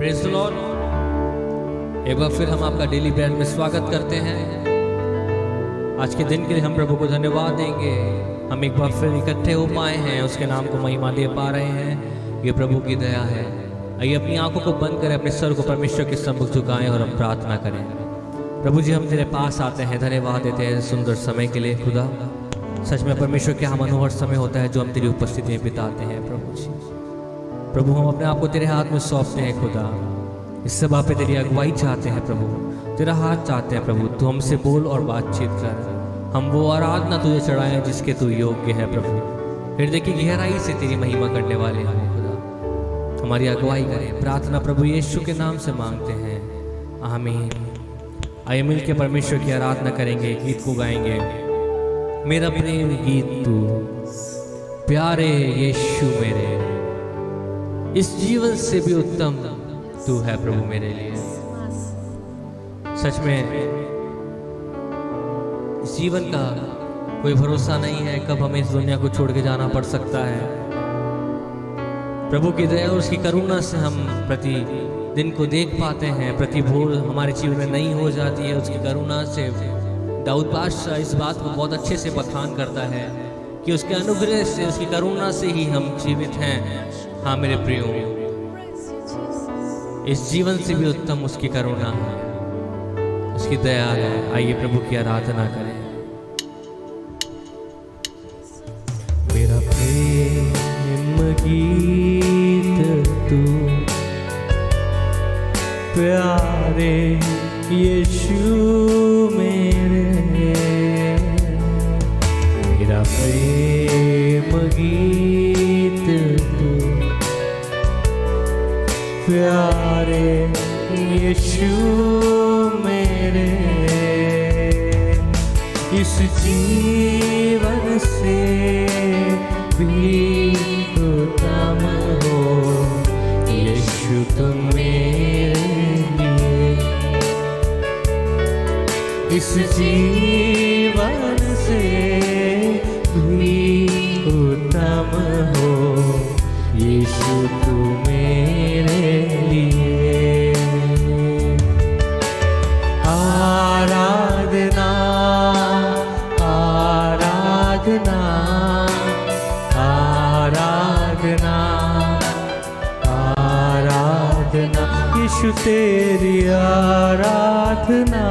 Praise the Lord. एक बार फिर हम आपका डेली ब्रेड में स्वागत करते हैं। आज के दिन के लिए हम प्रभु को धन्यवाद देंगे। हम एक बार फिर इकट्ठे हो पाए हैं, उसके नाम को महिमा दे पा रहे हैं। ये प्रभु की दया है। आइए अपनी आंखों को बंद करें, अपने सर को परमेश्वर के सम्मुख झुकाएं और हम प्रार्थना करें। प्रभु जी, हम तेरे पास आते हैं, धन्यवाद देते हैं सुंदर समय के लिए। खुदा, सच में परमेश्वर क्या मनोहर समय होता है जो हम तेरी उपस्थिति में बिताते हैं। प्रभु जी, प्रभु हम अपने आप को तेरे हाथ में सौंपते हैं। खुदा, इस सभा पे तेरी अगुवाई चाहते हैं। प्रभु, तेरा हाथ चाहते हैं। प्रभु, तू हमसे बोल और बातचीत कर। हम वो आराधना तुझे चढ़ाएं जिसके तू योग्य है। प्रभु, हृदय की गहराई से तेरी महिमा करने वाले हैं। खुदा, हमारी अगुवाई करें। प्रार्थना प्रभु यीशु के नाम से मांगते हैं, आमीन। आइए मिल के परमेश्वर की आराधना करेंगे, गीत को गाएंगे। मेरा प्रेम गीत तू, प्यारे यीशु मेरे, इस जीवन से भी उत्तम तू है प्रभु मेरे लिए। सच में इस जीवन का कोई भरोसा नहीं है, कब हमें इस दुनिया को छोड़ के जाना पड़ सकता है। प्रभु की दया और उसकी करुणा से हम प्रति दिन को देख पाते हैं। प्रति भोर हमारे जीवन में नई हो जाती है उसकी करुणा से। दाऊद बादशाह इस बात को बहुत अच्छे से बखान करता है कि उसके अनुग्रह से, उसकी करुणा से ही हम जीवित हैं। हाँ मेरे प्रियो, इस जीवन से भी उत्तम उसकी करुणा है, उसकी दया है। आइए प्रभु की आराधना करें। मेरा प्रेम गीत तू, प्यारे यीशु मेरे, मेरा प्रेम गीत तू, प्यारे यीशु मेरे, इस जीवन से भी उत्तम हो यीशु तुम मेरे लिए। इस जीवन से भी उत्तम हो यीशु तुम मेरे लिए। आराधना आराधना आराधना आराधना, यीशु तेरी आराधना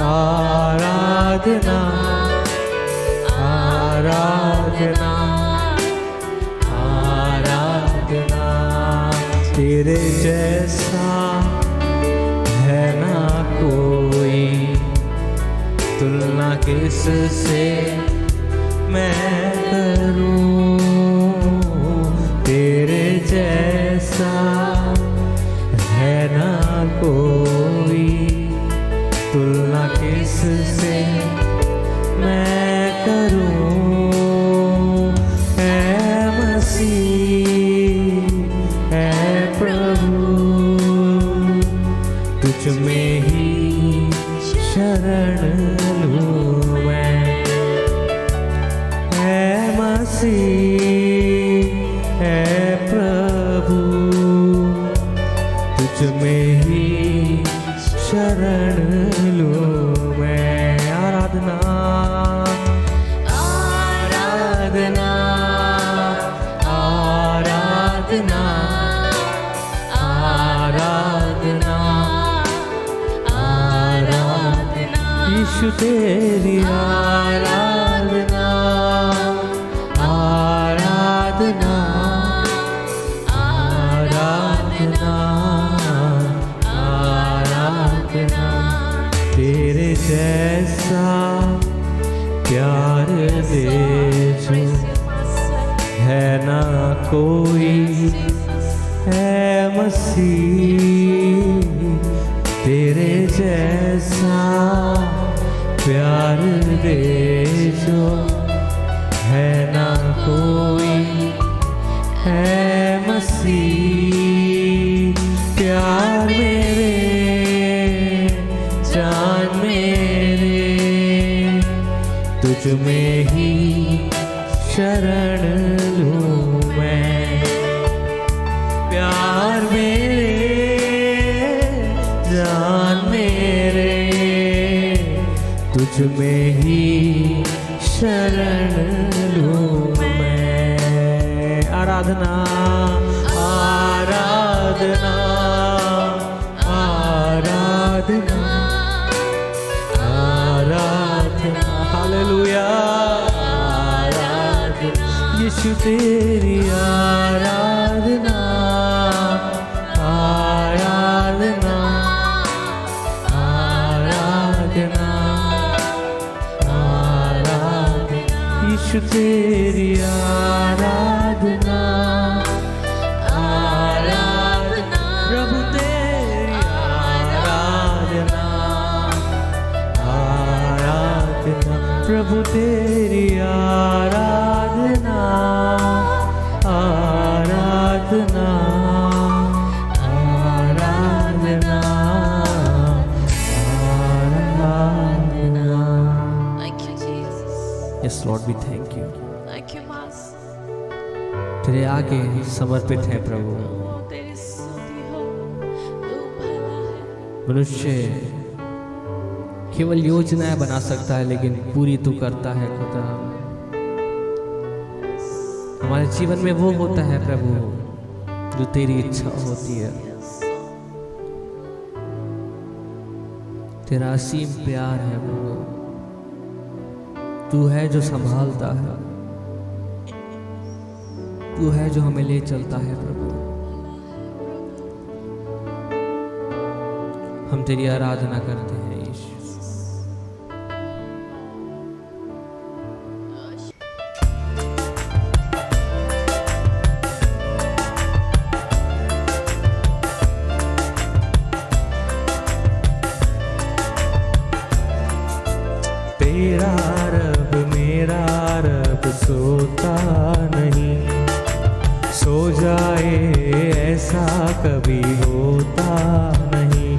आराधना आराधना आराधना। तेरे जैसा है ना कोई, तुलना किससे मैं करूं। तेरे जैसा है ना कोई, तुलना किससे मैं करूं। है मसीह है प्रभु, तुझ में ही शरण लूं मैं। है मसीह है प्रभु, तुझ में ही शरण लूं मैं। आराधना आराधना आराधना आराधना आराधना, यीशु तेरी आराधना आराधना आराधना आराधना। तेरे जैसा प्यार दे जो है ना कोई, है मसीह। तेरे जैसा प्यार दे जो है ना कोई, है मसीह। प्यार मेरे जान मेरे, तुझ में ही शरण लूं मैं। प्यार मेरे तुझ में ही शरण लूं मैं। आराधना आराधना आराधना आराधना, हालेलुया आराधना, यीशु तेरी आराधना आराधना आराधना आराधना, यीशु तेरी आराधना आराधना, प्रभु तेरी आराधना आराधना, प्रभु तेरी आराधना आराधना आराधना आराधना। Thank you, Jesus. Yes, Lord, we thank you. Thank you, Master. तेरे आगे समर्पित है प्रभु। ओ तेरी स्तुति हो, तू भला है। मनुष्य केवल योजनाएं बना सकता है, लेकिन पूरी तू करता है खुदा। हमारे जीवन में वो होता है प्रभु जो तेरी इच्छा होती है। तेरा असीम प्यार है प्रभु, तू है जो संभालता है, तू है जो हमें ले चलता है प्रभु। हम तेरी आराधना करते हैं यीशु। तेरा रब मेरा रब सोता नहीं, सो जाए ऐसा कभी होता नहीं।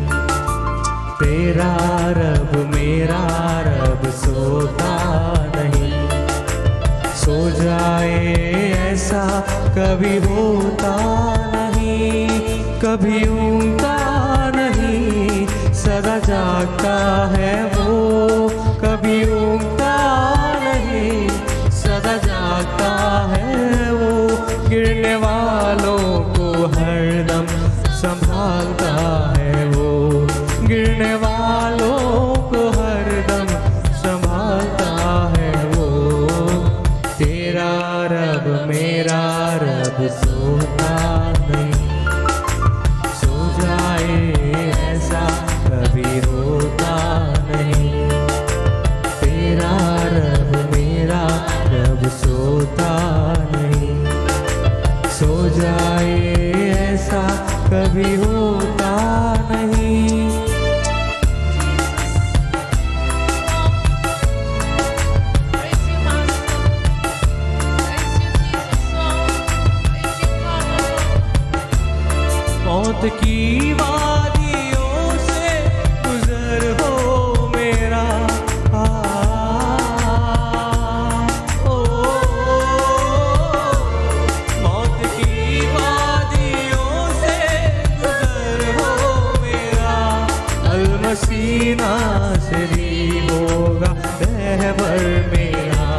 तेरा रब मेरा रब सोता नहीं, सो जाए ऐसा कभी होता नहीं। कभी ऊँगता नहीं, सदा जागता है वो, कभी ऊँगता नहीं, सदा जागता है वो। गिरने वालों को हरदम संभालता है वो, गिरने वालों को हरदम संभालता है वो। तेरा रब मेरा रब सोता नहीं, सो जाए ऐसा कभी होता नहीं। तेरा रब मेरा रब सोता नहीं, सो जाए ऐसा कभी होता नहीं। Praise you, Master. Praise you, Jesus. Praise you, Father. मौत की वादियों से गुजर हो मेरा ओ, मौत की वादियों से गुजर हो मेरा। अल-मसीह नासरी होगा रहबर मेरा,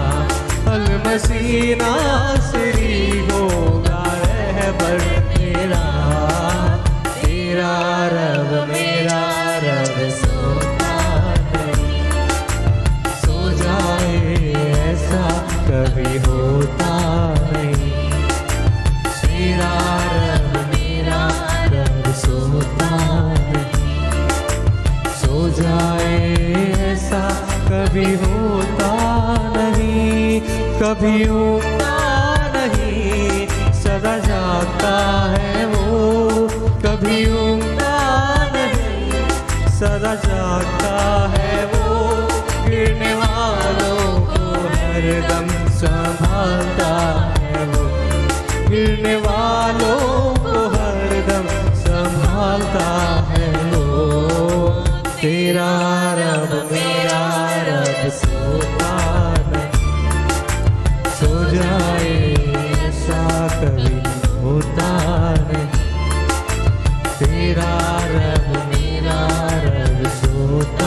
अल-मसीह नासरी होगा रहबर मेरा। तेरा रब मेरा रब सोता नहीं, सो जाए ऐसा कभी होता नहीं। तेरा रब मेरा रब सोता नहीं, सो जाए ऐसा कभी होता नहीं। कभी ऊँगता नहीं, सदा जागता है वो, कभी ऊँगता नहीं, सदा जागता है वो। गिरने वालों को हरदम संभालता है वो, गिरने वालों को हरदम संभालता है वो। तेरा रब मेरा रब सोता नहीं, सो जाए ऐसा कभी होता नहीं। तेरा रब मेरा रब सोता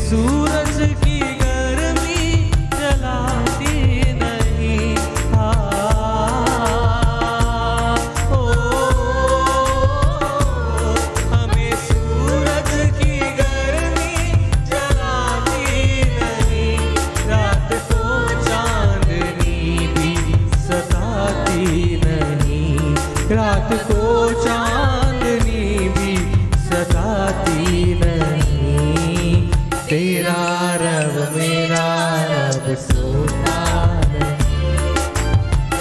सूरज की गर्मी जलाती नहीं। ओ, हमें सूरज की गर्मी जलाती नहीं। रात को चांदनी भी सताती नहीं। रात को चांदनी भी सताती नहीं। तेरा रब मेरा रब सोता नहीं।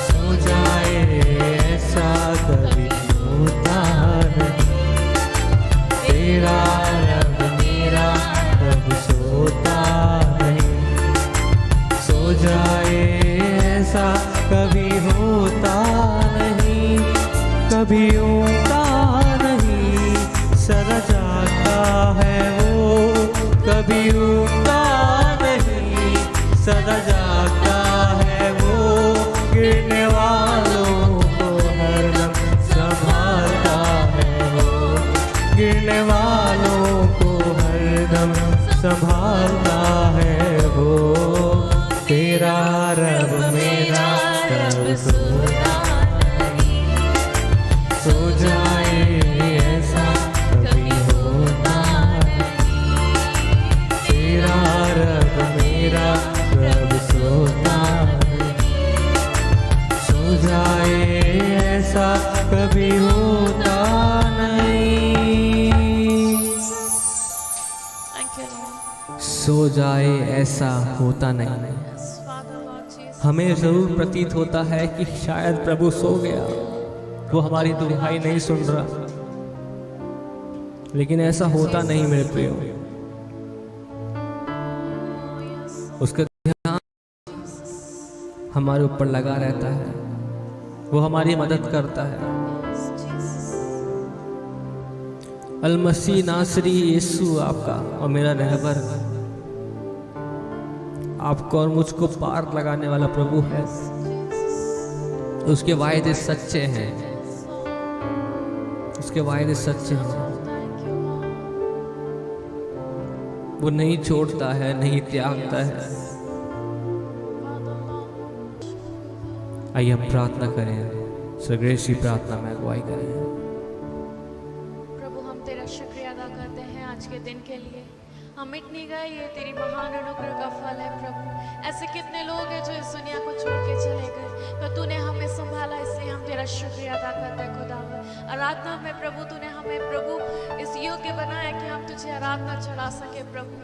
सो जाए ऐसा कभी होता नहीं। तेरा रब मेरा रब सोता नहीं। सो जाए ऐसा कभी होता नहीं। कभी उठता नहीं सदा जागता है वो। कभी उठता नहीं सदा जागता है वो। गिरने वालों को हरदम संभालता है वो। गिरने वालों को हरदम संभालता है वो। तेरा रब मेरा रब सोता नहीं। सो जाए ऐसा कभी होता नहीं। तेरा रब मेरा रब सोता नहीं। सो जाए ऐसा कभी होता नहीं। Thank you, Lord. सो जाए ऐसा होता नहीं। Yes, Father, Lord Jesus. हमें जरूर प्रतीत होता है कि शायद प्रभु सो गया, वो हमारी दुहाई नहीं सुन रहा, लेकिन ऐसा होता नहीं मेरे प्रियो। उसका ध्यान हमारे ऊपर लगा रहता है, वो हमारी मदद करता है। अल-मसीह नासरी यीशु आपका और मेरा रहबर, आपको और मुझको पार लगाने वाला प्रभु है। उसके वायदे सच्चे हैं, उसके वायदे सच्चे हैं। वो नहीं छोड़ता है, नहीं त्यागता है। आइए हम प्रार्थना करें, सग्रेसी प्रार्थना में अगुवाई करें। प्रभु हम तेरा शुक्रिया अदा करते हैं आज के दिन के लिए। हम मिट नहीं गए, ये तेरी महान अनुग्रह का फल है प्रभु। ऐसे कितने लोग हैं जो इस दुनिया को छोड़ के चले गए, पर तूने हमें संभाला, इसलिए हम तेरा शुक्रिया अदा करते हैं खुदावन। आराधना में प्रभु तूने हमें प्रभु इस योग्य बनाया कि हम तुझे आराधना चढ़ा सके प्रभु।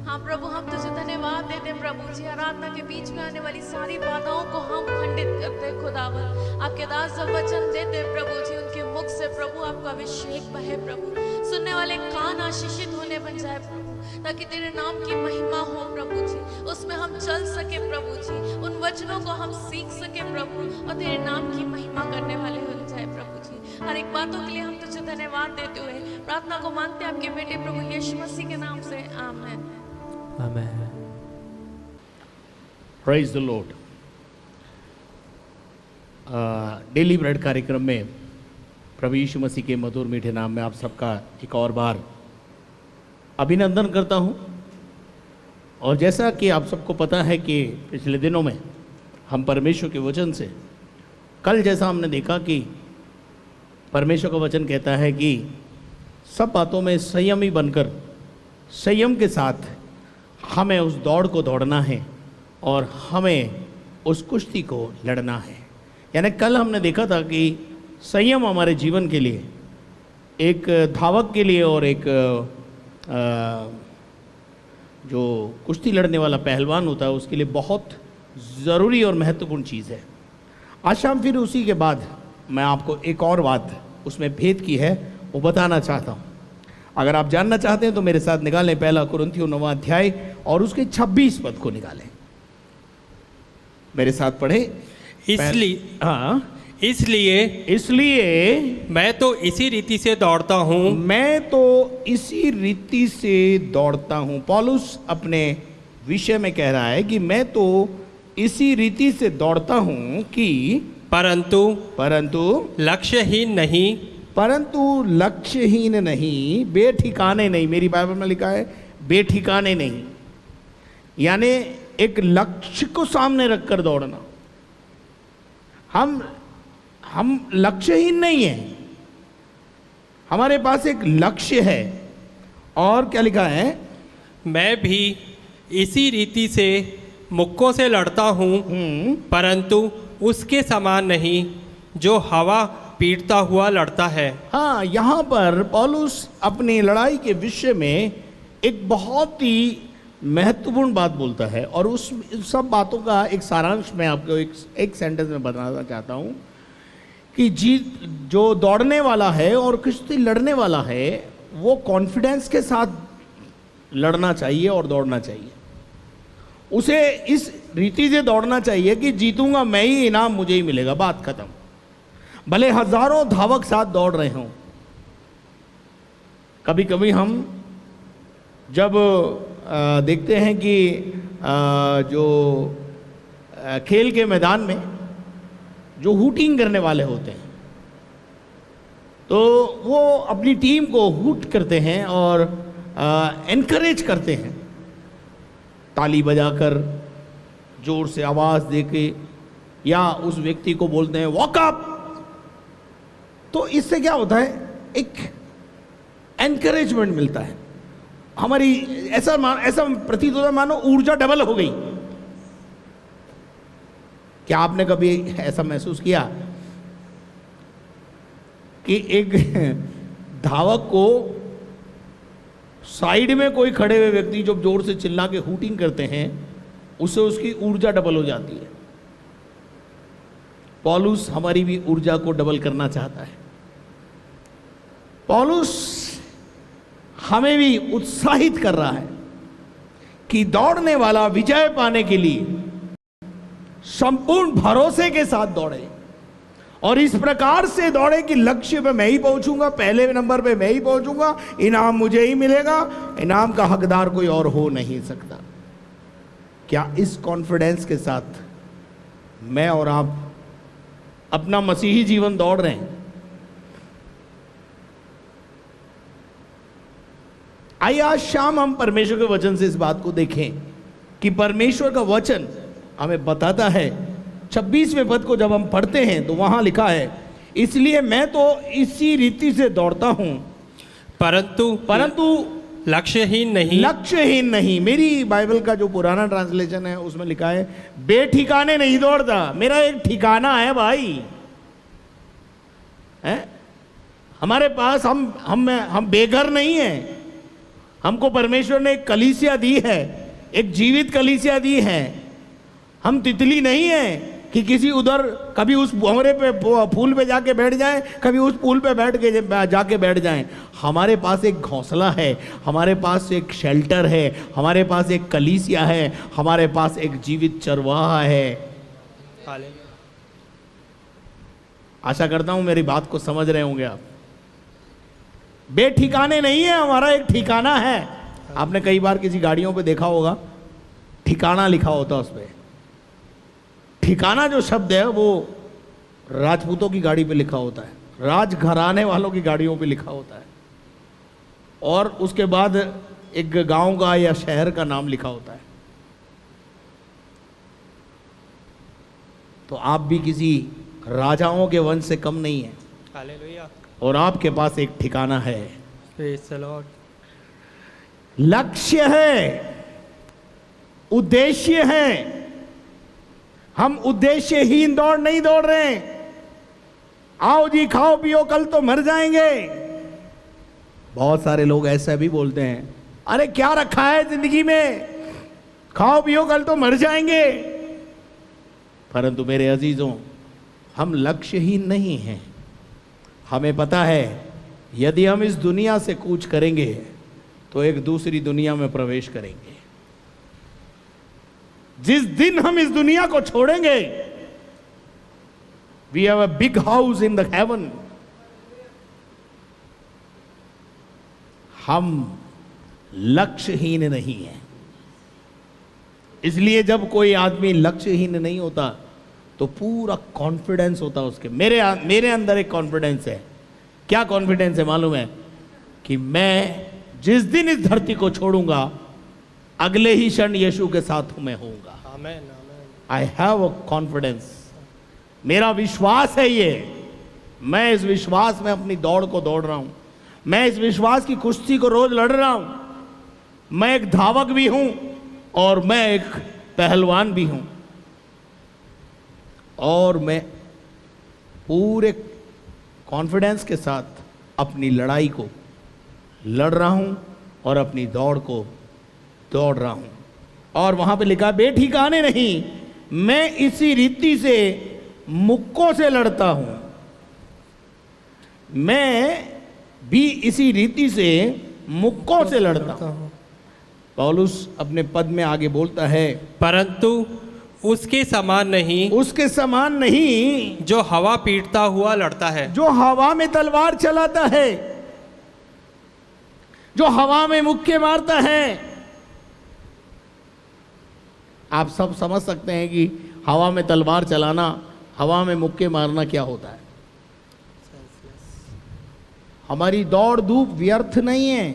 हाँ प्रभु हम तुझे धन्यवाद देते हैं प्रभु जी। आराधना के बीच में आने वाली सारी बाधाओं को हम खंडित करते हैं खुदावन। आपके दास जब वचन देते हैं प्रभु जी, उनके मुख से प्रभु आपका अभिषेक बहे प्रभु। सुनने वाले कान आशीषित होने बन जाए प्रभु, ताकि तेरे नाम की महिमा हो प्रभु जी। उसमें हम चल सके प्रभु जी, उन वचनों को हम सीख सके प्रभु, और तेरे नाम की महिमा करने वाले हो जाए प्रभु जी। हर एक बातों के लिए हम तुझे धन्यवाद देते हुए प्रार्थना को मानते हैं आपके बेटे प्रभु यीशु मसीह के नाम से, आमीन। आमीन। Praise the Lord. Daily bread कार्यक्रम में प्रभु यीशु मसीह के मधुर मीठे नाम में आप सबका एक और बार अभिनंदन करता हूं। और जैसा कि आप सबको पता है कि पिछले दिनों में हम परमेश्वर के वचन से, कल जैसा हमने देखा कि परमेश्वर का वचन कहता है कि सब बातों में संयमी बनकर संयम के साथ हमें उस दौड़ को दौड़ना है और हमें उस कुश्ती को लड़ना है। यानी कल हमने देखा था कि संयम हमारे जीवन के लिए, एक धावक के लिए और एक जो कुश्ती लड़ने वाला पहलवान होता है उसके लिए बहुत ज़रूरी और महत्वपूर्ण चीज़ है। आज शाम फिर उसी के बाद मैं आपको एक और बात उसमें भेद की है वो बताना चाहता हूँ। अगर आप जानना चाहते हैं तो मेरे साथ निकालें पहला कुरिन्थियों 9वां अध्याय और उसके 26 पद को निकालें। मेरे साथ पढ़े। इसलिए मैं तो इसी रीति से दौड़ता हूँ। पौलुस अपने विषय में कह रहा है कि मैं तो इसी रीति से दौड़ता हूँ कि परंतु लक्ष्यहीन नहीं, बेठिकाने नहीं। मेरी बाइबल में लिखा है बेठिकाने नहीं। यानी एक लक्ष्य को सामने रखकर दौड़ना। हम लक्ष्यहीन नहीं है, हमारे पास एक लक्ष्य है। और क्या लिखा है? मैं भी इसी रीति से मुक्कों से लड़ता हूँ, परंतु उसके समान नहीं जो हवा पीटता हुआ लड़ता है। हाँ, यहाँ पर पौलुस अपनी लड़ाई के विषय में एक बहुत ही महत्वपूर्ण बात बोलता है, और उस सब बातों का एक सारांश मैं आपको एक सेंटेंस में बताना चाहता हूँ कि जो दौड़ने वाला है और कुश्ती लड़ने वाला है, वो कॉन्फिडेंस के साथ लड़ना चाहिए और दौड़ना चाहिए। उसे इस रीति से दौड़ना चाहिए कि जीतूंगा मैं ही, इनाम मुझे ही मिलेगा, बात खत्म। भले हजारों धावक साथ दौड़ रहे हों। कभी कभी हम जब देखते हैं कि जो खेल के मैदान में जो हूटिंग करने वाले होते हैं, तो वो अपनी टीम को हूट करते हैं और एनकरेज करते हैं, ताली बजाकर, जोर से आवाज देके, या उस व्यक्ति को बोलते हैं वॉक अप। तो इससे क्या होता है? एक एनकरेजमेंट मिलता है। हमारी ऐसा प्रतीत होता है मानो ऊर्जा डबल हो गई। क्या आपने कभी ऐसा महसूस किया कि एक धावक को साइड में कोई खड़े हुए व्यक्ति जब जोर से चिल्ला के हूटिंग करते हैं, उससे उसकी ऊर्जा डबल हो जाती है। पौलुस हमारी भी ऊर्जा को डबल करना चाहता है। पौलुस हमें भी उत्साहित कर रहा है कि दौड़ने वाला विजय पाने के लिए संपूर्ण भरोसे के साथ दौड़े, और इस प्रकार से दौड़े कि लक्ष्य पे मैं ही पहुंचूंगा, पहले नंबर पे मैं ही पहुंचूंगा, इनाम मुझे ही मिलेगा, इनाम का हकदार कोई और हो नहीं सकता। क्या इस कॉन्फिडेंस के साथ मैं और आप अपना मसीही जीवन दौड़ रहे हैं? आइए आज शाम हम परमेश्वर के वचन से इस बात को देखें कि परमेश्वर का वचन हमें बताता है। 26वें पद को जब हम पढ़ते हैं तो वहां लिखा है, इसलिए मैं तो इसी रीति से दौड़ता हूं, परंतु लक्ष्यहीन नहीं। मेरी बाइबल का जो पुराना ट्रांसलेशन है उसमें लिखा है बेठिकाने नहीं दौड़ता। मेरा एक ठिकाना है भाई, है? हमारे पास हम बेघर नहीं हैं। हमको परमेश्वर ने एक कलीसिया दी है, एक जीवित कलीसिया दी है। हम तितली नहीं है कि किसी उधर कभी उस भंवरे पे फूल पे जाके बैठ जाएं, कभी उस पुल पे जाके बैठ जाएं। हमारे पास एक घोंसला है, हमारे पास एक शेल्टर है, हमारे पास एक कलीसिया है, हमारे पास एक जीवित चरवाहा है। आशा करता हूं मेरी बात को समझ रहे होंगे आप। बेठिकाने नहीं है, हमारा एक ठिकाना है। आपने कई बार किसी गाड़ियों पे देखा होगा ठिकाना लिखा होता, उस पे ठिकाना जो शब्द है वो राजपूतों की गाड़ी पे लिखा होता है, राजघराने वालों की गाड़ियों पे लिखा होता है, और उसके बाद एक गांव का या शहर का नाम लिखा होता है। तो आप भी किसी राजाओं के वंश से कम नहीं है, हालेलुया। और आपके पास एक ठिकाना है, प्रेज द लॉर्ड। लक्ष्य है, उद्देश्य है। हम उद्देश्यहीन दौड़ नहीं दौड़ रहे हैं। आओ जी खाओ पियो कल तो मर जाएंगे। बहुत सारे लोग ऐसा भी बोलते हैं, अरे क्या रखा है जिंदगी में, खाओ पियो कल तो मर जाएंगे। परंतु मेरे अजीजों, हम लक्ष्यहीन नहीं हैं। हमें पता है यदि हम इस दुनिया से कूच करेंगे तो एक दूसरी दुनिया में प्रवेश करेंगे। जिस दिन हम इस दुनिया को छोड़ेंगे, we have a big house in the heaven. हम लक्ष्यहीन नहीं हैं। इसलिए जब कोई आदमी लक्ष्यहीन नहीं होता तो पूरा कॉन्फिडेंस होता है उसके। मेरे अंदर एक कॉन्फिडेंस है। क्या कॉन्फिडेंस है मालूम है? कि मैं जिस दिन इस धरती को छोड़ूंगा अगले ही क्षण यीशु के साथ मैं होऊंगा। आमेन, आई हैव अ कॉन्फिडेंस, मेरा विश्वास है ये। मैं इस विश्वास में अपनी दौड़ को दौड़ रहा हूं, मैं इस विश्वास की कुश्ती को रोज लड़ रहा हूं। मैं एक धावक भी हूं और मैं एक पहलवान भी हूं, और मैं पूरे कॉन्फिडेंस के साथ अपनी लड़ाई को लड़ रहा हूं और अपनी दौड़ को दौड़ रहा हूं। और वहां पे लिखा, बेठिकाने नहीं, मैं इसी रीति से मुक्कों से लड़ता हूं। मैं भी इसी रीति से मुक्कों से लड़ता हूं। पौलुस अपने पद में आगे बोलता है, परंतु उसके समान नहीं, उसके समान नहीं जो हवा पीटता हुआ लड़ता है। जो हवा में तलवार चलाता है, जो हवा में मुक्के मारता है। आप सब समझ सकते हैं कि हवा में तलवार चलाना, हवा में मुक्के मारना क्या होता है। हमारी दौड़ धूप व्यर्थ नहीं है।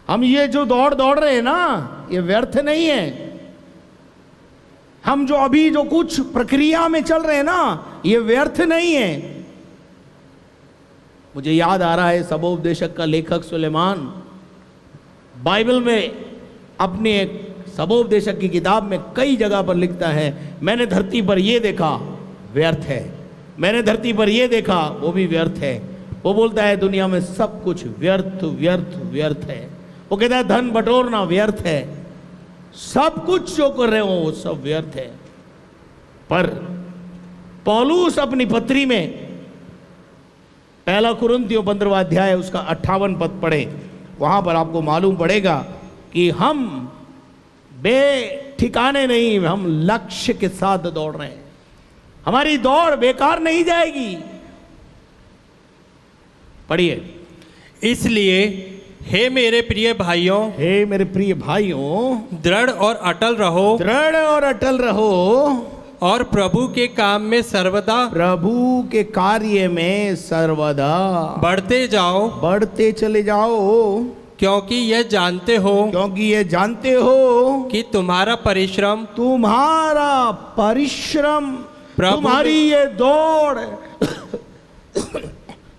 हम ये जो दौड़ दौड़ रहे हैं ना, ये व्यर्थ नहीं है। हम जो अभी जो कुछ प्रक्रिया में चल रहे हैं ना, ये व्यर्थ नहीं है। मुझे याद आ रहा है, सबोपदेशक का लेखक सुलेमान बाइबल में अपने एक सबोपदेशक की किताब में कई जगह पर लिखता है, मैंने धरती पर यह देखा, व्यर्थ है। मैंने धरती पर यह देखा, वो भी व्यर्थ है। वो बोलता है दुनिया में सब कुछ व्यर्थ व्यर्थ व्यर्थ है। वो कहता है धन बटोरना व्यर्थ है, सब कुछ जो कर रहे हो वो सब व्यर्थ है। पर पौलुस अपनी पत्री में पहला कुरिन्थियों 15वां अध्याय उसका 58 पद पढ़े, वहां पर आपको मालूम पड़ेगा कि हम बेठिकाने नहीं, हम लक्ष्य के साथ दौड़ रहे हैं। हमारी दौड़ बेकार नहीं जाएगी। पढ़िए, इसलिए हे मेरे प्रिय भाइयों, हे मेरे प्रिय भाइयों, दृढ़ और अटल रहो, दृढ़ और अटल रहो, और प्रभु के काम में सर्वदा, प्रभु के कार्य में सर्वदा बढ़ते जाओ, बढ़ते चले जाओ, क्योंकि यह जानते हो क्योंकि ये जानते हो कि तुम्हारा परिश्रम, प्रभु तुम्हारी ये दौड़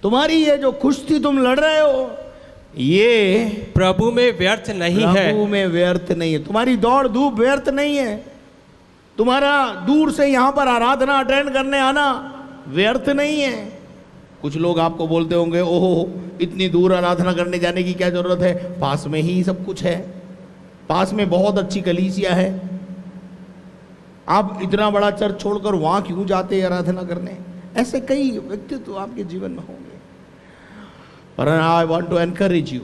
तुम्हारी ये जो कुश्ती तुम लड़ रहे हो, ये प्रभु में व्यर्थ नहीं है। प्रभु में व्यर्थ नहीं है। तुम्हारी दौड़ धूप व्यर्थ नहीं है। तुम्हारा दूर से यहां पर आराधना अटेंड करने आना व्यर्थ नहीं है। कुछ लोग आपको बोलते होंगे, ओहो इतनी दूर आराधना करने जाने की क्या जरूरत है, पास में ही सब कुछ है, पास में बहुत अच्छी कलीसिया है, आप इतना बड़ा चर्च छोड़कर वहां क्यों जाते आराधना करने। ऐसे कई व्यक्तित्व आपके जीवन में होंगे। पर I want to encourage you,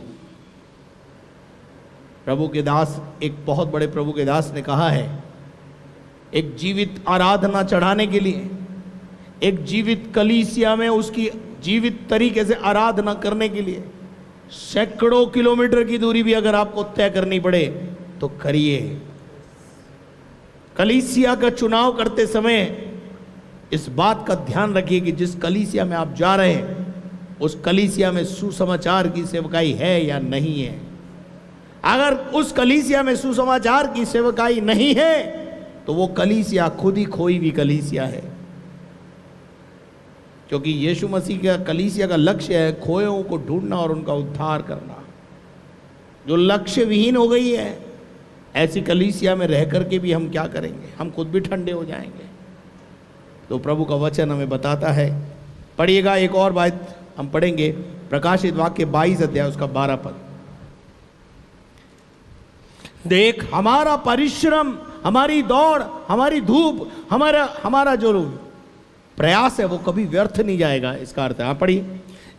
प्रभु के दास, एक बहुत बड़े प्रभु के दास ने कहा है, एक जीवित आराधना चढ़ाने के लिए, एक जीवित कलीसिया में उसकी जीवित तरीके से आराधना करने के लिए सैकड़ों किलोमीटर की दूरी भी अगर आपको तय करनी पड़े तो करिए। कलीसिया का चुनाव करते समय इस बात का ध्यान रखिए कि जिस कलीसिया में आप जा रहे हैं उस कलीसिया में सुसमाचार की सेवकाई है या नहीं है। अगर उस कलीसिया में सुसमाचार की सेवकाई नहीं है तो वो कलीसिया खुद ही खोई हुई कलीसिया है। क्योंकि यीशु मसीह का कलीसिया का लक्ष्य है खोयों को ढूंढना और उनका उद्धार करना। जो लक्ष्य विहीन हो गई है, ऐसी कलीसिया में रह करके भी हम क्या करेंगे, हम खुद भी ठंडे हो जाएंगे। तो प्रभु का वचन हमें बताता है, पढ़िएगा एक और बात हम पढ़ेंगे, प्रकाशित वाक्य 22 अध्याय उसका 12 पद। देख हमारा परिश्रम, हमारी दौड़, हमारी धूप, हमारा जो प्रयास है वो कभी व्यर्थ नहीं जाएगा। इसका अर्थ है, आप पढ़िए,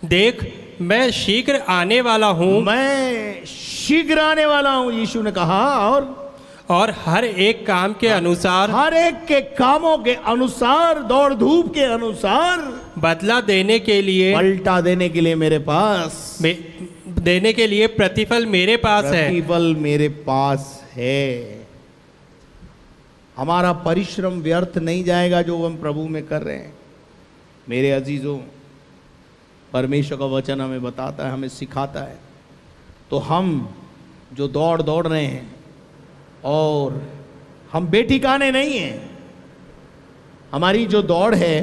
देख मैं शीघ्र आने वाला हूँ, मैं शीघ्र आने वाला हूं, यीशु ने कहा, और हर एक काम के अनुसार, हर एक के कामों के अनुसार, दौड़ धूप के अनुसार बदला देने के लिए, पलटा देने के लिए मेरे पास, देने के लिए प्रतिफल मेरे पास है। प्रतिफल मेरे पास है। हमारा परिश्रम व्यर्थ नहीं जाएगा जो हम प्रभु में कर रहे हैं। मेरे अजीजों, परमेश्वर का वचन हमें बताता है, हमें सिखाता है। तो हम जो दौड़ दौड़ रहे हैं, और हम बेठिकाने नहीं हैं। हमारी जो दौड़ है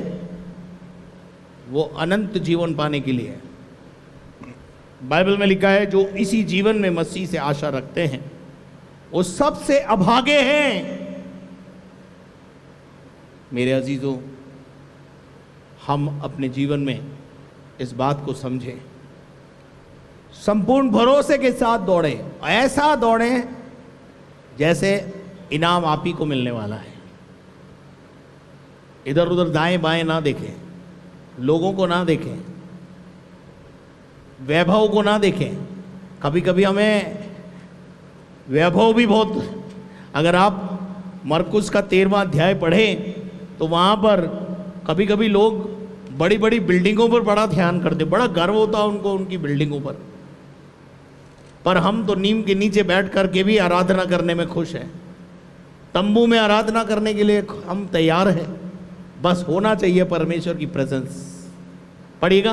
वो अनंत जीवन पाने के लिए है। बाइबल में लिखा है जो इसी जीवन में मसीह से आशा रखते हैं वो सबसे अभागे हैं। मेरे अजीजों, हम अपने जीवन में इस बात को समझें, संपूर्ण भरोसे के साथ दौड़ें, ऐसा दौड़ें जैसे इनाम आप ही को मिलने वाला है। इधर उधर दाएं बाएं ना देखें, लोगों को ना देखें, वैभव को ना देखें। कभी कभी हमें वैभव भी बहुत, अगर आप मरकुस का 13वां अध्याय पढ़ें तो वहाँ पर कभी कभी लोग बड़ी बड़ी बिल्डिंगों पर बड़ा ध्यान करते, बड़ा गर्व होता उनको उनकी बिल्डिंगों पर हम तो नीम के नीचे बैठ करके भी आराधना करने में खुश हैं। तंबू में आराधना करने के लिए हम तैयार हैं, बस होना चाहिए परमेश्वर की प्रेजेंस। पढ़िएगा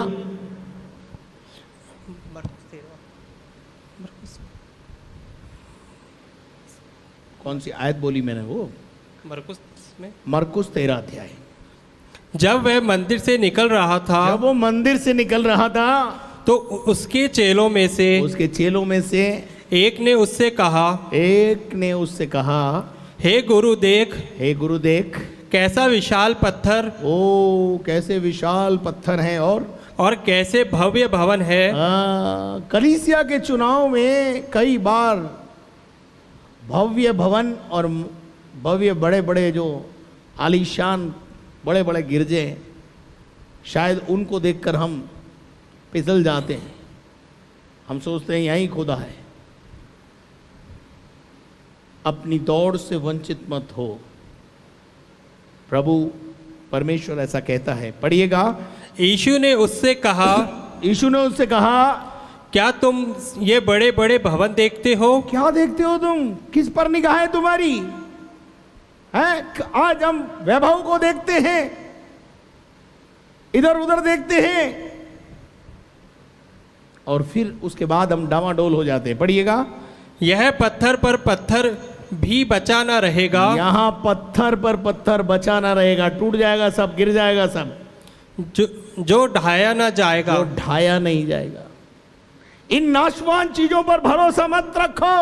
कौन सी आयत बोली मैंने, वो मरकुस में मरकुस 13 अध्याय। जब वह मंदिर से निकल रहा था, जब वो मंदिर से निकल रहा था तो उसके चेलों में से एक ने उससे कहा, हे गुरु देख कैसा विशाल पत्थर, ओ कैसे विशाल पत्थर हैं और कैसे भव्य भवन है। कलीसिया के चुनाव में कई बार भव्य भवन और भव्य बड़े बड़े जो आलीशान बड़े बड़े गिरजे, शायद उनको देखकर हम फिसल जाते हैं। हम सोचते हैं यहीं खुदा है। अपनी दौड़ से वंचित मत हो। प्रभु परमेश्वर ऐसा कहता है। पढ़िएगा। यीशु ने उससे कहा, क्या तुम ये बड़े बड़े भवन देखते हो? क्या देखते हो तुम? किस पर निगाह है तुम्हारी? हैं? आज हम वैभव को देखते हैं, इधर उधर देखते हैं, और फिर उसके बाद हम डामाडोल हो जाते हैं। पढ़िएगा। यह पत्थर पर पत्थर भी बचा ना रहेगा। यहां पत्थर पर पत्थर बचा ना रहेगा, टूट जाएगा सब, गिर जाएगा सब, जो ढाया ना जाएगा, जो ढाया नहीं जाएगा। इन नाशवान चीजों पर भरोसा मत रखो,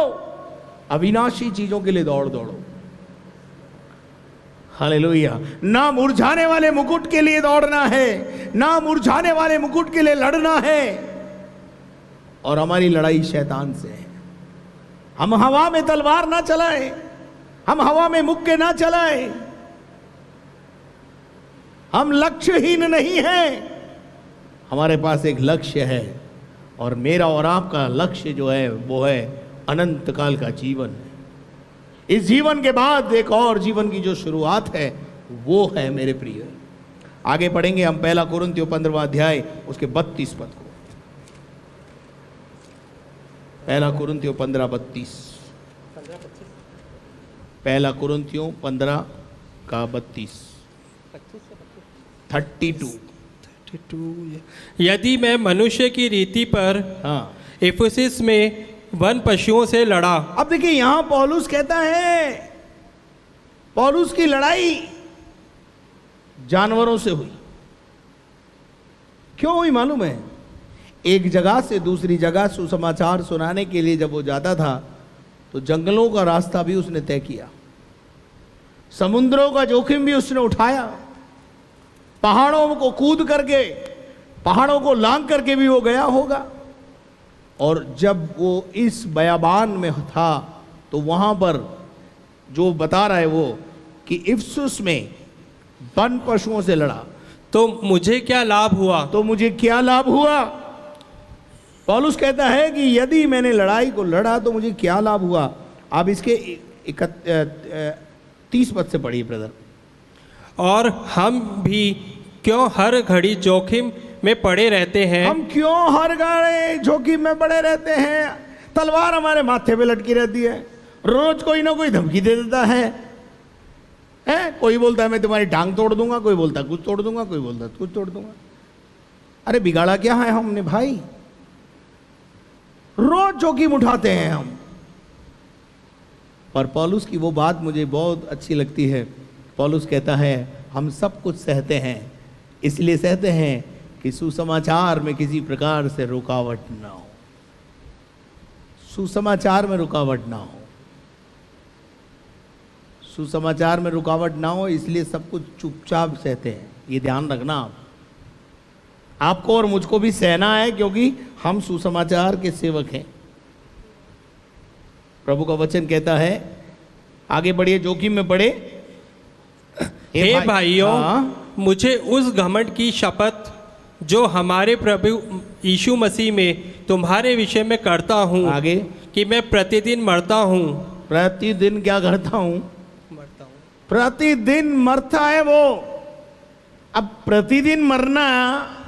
अविनाशी चीजों के लिए दौड़ो। हालेलुया। ना मुरझाने वाले मुकुट के लिए दौड़ना है, ना मुरझाने वाले मुकुट के लिए लड़ना है। और हमारी लड़ाई शैतान से है। हम हवा में तलवार ना चलाएं, हम हवा में मुक्के ना चलाएं। हम लक्ष्यहीन नहीं हैं, हमारे पास एक लक्ष्य है, और मेरा और आपका लक्ष्य जो है वो है अनंत काल का जीवन। इस जीवन के बाद एक और जीवन की जो शुरुआत है वो है मेरे प्रिय। आगे पढ़ेंगे हम 1 कुरिन्थियों 15वां अध्याय उसके 32 पद को। 1 कुरिन्थियों 15:32। 1 कुरिन्थियों 15 का 32, 32। यदि मैं मनुष्य की रीति पर इफिसुस में वन पशुओं से लड़ा। अब देखिए यहां पौलुस कहता है, पौलुस की लड़ाई जानवरों से हुई। क्यों हुई मालूम है? एक जगह से दूसरी जगह सुसमाचार सुनाने के लिए जब वो जाता था तो जंगलों का रास्ता भी उसने तय किया, समुद्रों का जोखिम भी उसने उठाया, पहाड़ों को कूद करके, पहाड़ों को लांग करके भी वो गया होगा। और जब वो इस बयाबान में था तो वहां पर जो बता रहा है वो कि इफिसुस में वन पशुओं से लड़ा, तो मुझे क्या लाभ हुआ? पौलुस कहता है कि यदि मैंने लड़ाई को लड़ा तो मुझे क्या लाभ हुआ। आप इसके 30 पद से पढ़िए ब्रदर। और हम भी क्यों हर घड़ी जोखिम में पड़े रहते हैं? हम क्यों हर घड़ी जोखिम में पड़े रहते हैं? तलवार हमारे माथे पे लटकी रहती है, रोज कोई ना कोई धमकी दे देता है। कोई बोलता है मैं तुम्हारी टांग तोड़ दूंगा, कोई बोलता है कुछ तोड़ दूंगा, कोई बोलता है कुछ तोड़ दूंगा। अरे बिगाड़ा क्या है हमने भाई? रोज जोखिम उठाते हैं हम, पर पौलुस की वो बात मुझे बहुत अच्छी लगती है। पौलुस कहता है हम सब कुछ सहते हैं, इसलिए सहते हैं कि सुसमाचार में किसी प्रकार से रुकावट ना हो, सुसमाचार में रुकावट ना हो, सुसमाचार में रुकावट ना हो, इसलिए सब कुछ चुपचाप सहते हैं। ये ध्यान रखना आपको और मुझको भी सहना है, क्योंकि हम सुसमाचार के सेवक हैं। प्रभु का वचन कहता है, आगे बढ़िए, जोखिम में पड़े। हे भाइयों, हाँ, मुझे उस घमंड की शपथ जो हमारे प्रभु यीशु मसीह में तुम्हारे विषय में करता हूँ आगे, कि मैं प्रतिदिन मरता हूँ। प्रतिदिन क्या करता हूं? प्रतिदिन मरता है वो। अब प्रतिदिन मरना,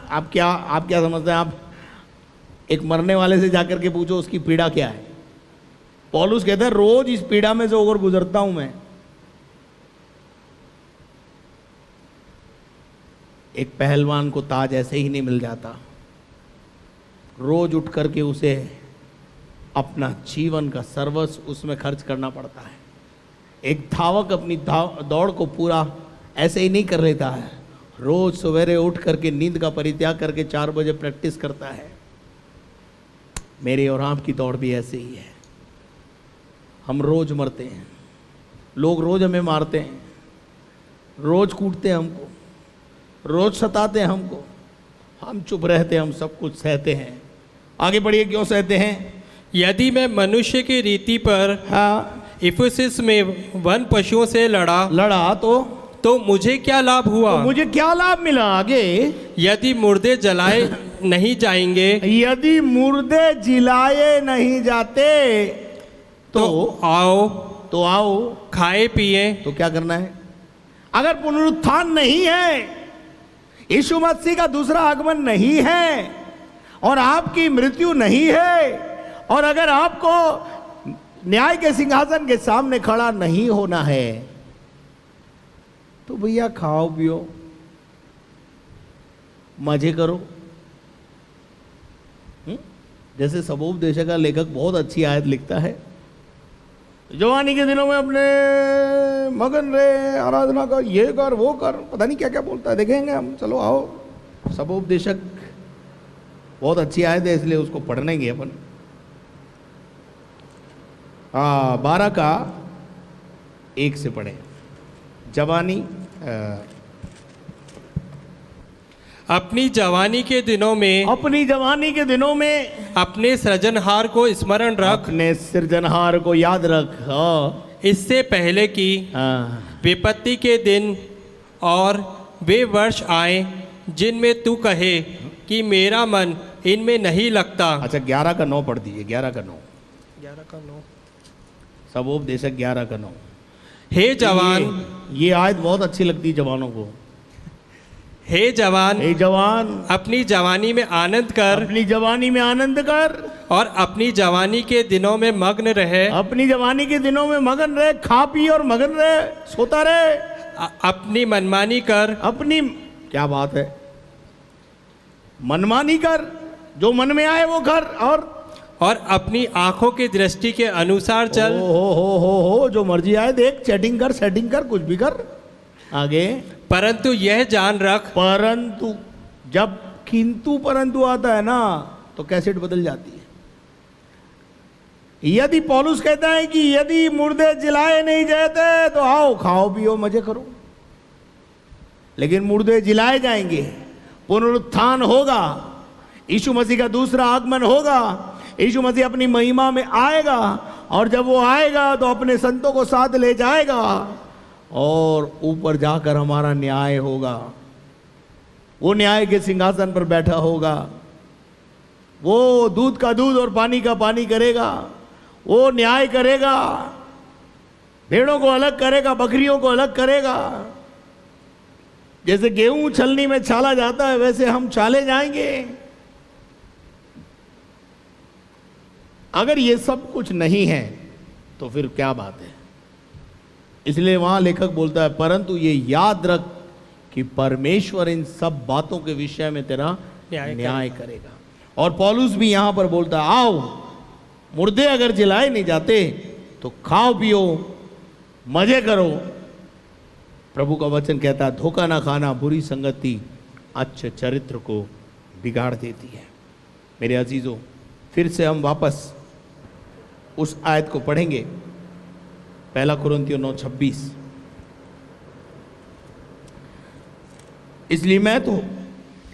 आप क्या समझते हैं? आप एक मरने वाले से जाकर के पूछो उसकी पीड़ा क्या है। पौलुस कहता है रोज इस पीड़ा में से होकर गुजरता हूं मैं। एक पहलवान को ताज ऐसे ही नहीं मिल जाता, रोज उठ करके उसे अपना जीवन का सर्वस्व उसमें खर्च करना पड़ता है। एक धावक अपनी दौड़ को पूरा ऐसे ही नहीं कर लेता है, रोज सवेरे उठ करके नींद का परित्याग करके 4 बजे प्रैक्टिस करता है। मेरी और आपकी दौड़ भी ऐसे ही है। हम रोज मरते हैं, लोग रोज हमें मारते हैं, रोज कूटते हैं हमको, रोज सताते हैं हमको, हम चुप रहते हैं, हम सब कुछ सहते हैं। आगे बढ़िए, क्यों सहते हैं? यदि मैं मनुष्य की रीति पर हाँ, इफिसुस में वन पशुओं से लड़ा तो मुझे क्या लाभ हुआ? तो मुझे क्या लाभ मिला? आगे, यदि मुर्दे जलाए नहीं जाएंगे, यदि मुर्दे जिलाए नहीं जाते तो आओ खाए पिए। तो क्या करना है? अगर पुनरुत्थान नहीं है, यीशु मसीह का दूसरा आगमन नहीं है, और आपकी मृत्यु नहीं है, और अगर आपको न्याय के सिंहासन के सामने खड़ा नहीं होना है, तो भैया खाओ पियो, मजे करो। जैसे सबोपदेश का लेखक बहुत अच्छी आयत लिखता है, जवानी के दिनों में अपने मगन रहे, आराधना कर, ये कर वो कर, पता नहीं क्या क्या बोलता है, देखेंगे हम। चलो आओ, सबोपदेशक बहुत अच्छी आयत है, इसलिए उसको पढ़नेंगे अपन। 12 का 1 से पढ़े। जवानी अपनी जवानी के दिनों में अपने सृजनहार को स्मरण रख, अपने सृजनहार को याद रख। इससे पहले कि विपत्ति के दिन और वे वर्ष आए जिनमें तू कहे कि मेरा मन इनमें नहीं लगता। अच्छा, 11 का 9 पढ़ दीजिए। 11 का 9 सबोपदेशक 11 का 9। हे जवान, ये आयत बहुत अच्छी लगती है जवानों को। हे जवान, अपनी जवानी में आनंद कर, अपनी जवानी में आनंद कर, और अपनी जवानी के दिनों में मग्न रहे, अपनी जवानी के दिनों में मगन रहे, खा पी और मगन रहे, सोता रहे। अपनी मनमानी कर, अपनी, क्या बात है, मनमानी कर, जो मन में आए वो कर, और अपनी आंखों की दृष्टि के अनुसार चल। हो, जो मर्जी आए देख, चैटिंग कर, सेटिंग कर, कुछ भी कर। आगे, परंतु यह जान रख, परंतु, जब किंतु परंतु आता है ना, तो कैसेट बदल जाती है। यदि पौलुस कहता है कि यदि मुर्दे जिलाए नहीं जाते तो आओ खाओ पियो मजे करो, लेकिन मुर्दे जिलाए जाएंगे, पुनरुत्थान होगा, यीशु मसीह का दूसरा आगमन होगा, यीशु मसीह अपनी महिमा में आएगा, और जब वो आएगा तो अपने संतों को साथ ले जाएगा, और ऊपर जाकर हमारा न्याय होगा। वो न्याय के सिंहासन पर बैठा होगा, वो दूध का दूध और पानी का पानी करेगा, वो न्याय करेगा, भेड़ों को अलग करेगा, बकरियों को अलग करेगा। जैसे गेहूं छलनी में छाला जाता है, वैसे हम छाले जाएंगे। अगर ये सब कुछ नहीं है तो फिर क्या बात है? इसलिए वहां लेखक बोलता है, परंतु ये याद रख कि परमेश्वर इन सब बातों के विषय में तेरा न्याय करेगा। और पौलुस भी यहां पर बोलता है, आओ, मुर्दे अगर जिलाए नहीं जाते तो खाओ पियो, मजे करो। प्रभु का वचन कहता है धोखा ना खाना, बुरी संगति अच्छे चरित्र को बिगाड़ देती है। मेरे अजीजों, फिर से हम वापस उस आयत को पढ़ेंगे, 1 कुरिन्थियों 9:26। इसलिए मैं तो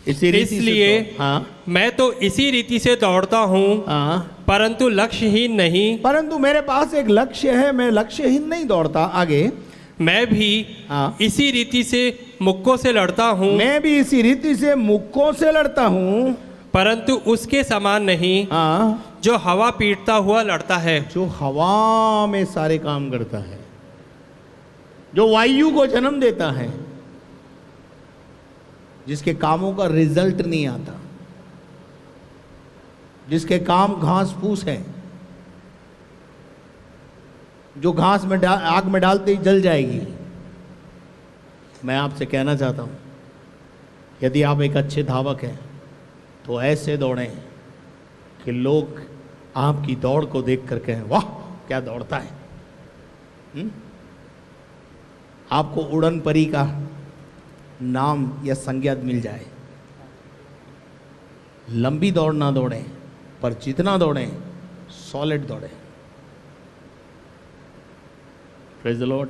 इसी रीति से इसलिए हाँ मैं तो इसी रीति से दौड़ता हूँ, हाँ, परंतु लक्ष्यहीन नहीं। परंतु मेरे पास एक लक्ष्य है, मैं लक्ष्यहीन नहीं दौड़ता। आगे, मैं भी हाँ। इसी रीति से मुक्कों से लड़ता हूँ, मैं भी इसी रीति से मुक्कों से लड़ता हूँ, परंतु उसके समान नहीं हाँ, जो हवा पीटता हुआ लड़ता है। जो हवा में सारे काम करता है, जो वायु को जन्म देता है, जिसके कामों का रिजल्ट नहीं आता, जिसके काम घास फूस है, जो घास में आग में डालते ही जल जाएगी। मैं आपसे कहना चाहता हूं, यदि आप एक अच्छे धावक हैं तो ऐसे दौड़ें कि लोग आपकी दौड़ को देख कर कहें वाह क्या दौड़ता है। आपको उड़न परी का नाम या संज्ञा मिल जाए। लंबी दौड़ ना दौड़ें, पर जितना दौड़ें सॉलिड दौड़ें। Praise the Lord.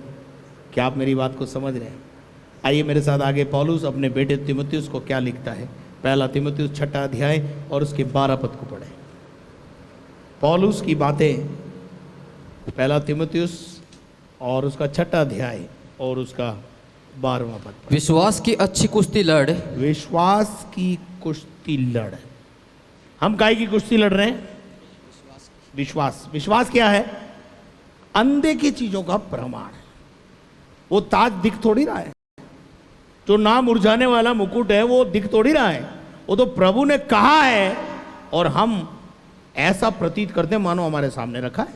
क्या आप मेरी बात को समझ रहे हैं? आइए मेरे साथ आगे, पौलुस अपने बेटे तीमुथियुस को क्या लिखता है। 1 तीमुथियुस 6 अध्याय और उसके 12 पद को पढ़ें। पौलुस की बातें 1 तीमुथियुस और उसका 6 अध्याय और उसका 12वां पद। विश्वास की अच्छी कुश्ती लड़। विश्वास की कुश्ती लड़। हम काय की कुश्ती लड़ रहे हैं? विश्वास। विश्वास क्या है? अंधे की चीजों का प्रमाण। वो ताज दिख थोड़ी रहा है, जो ना मुरझाने वाला मुकुट है वो दिख थोड़ी रहा है, वो तो प्रभु ने कहा है और हम ऐसा प्रतीत करते हैं मानो हमारे सामने रखा है।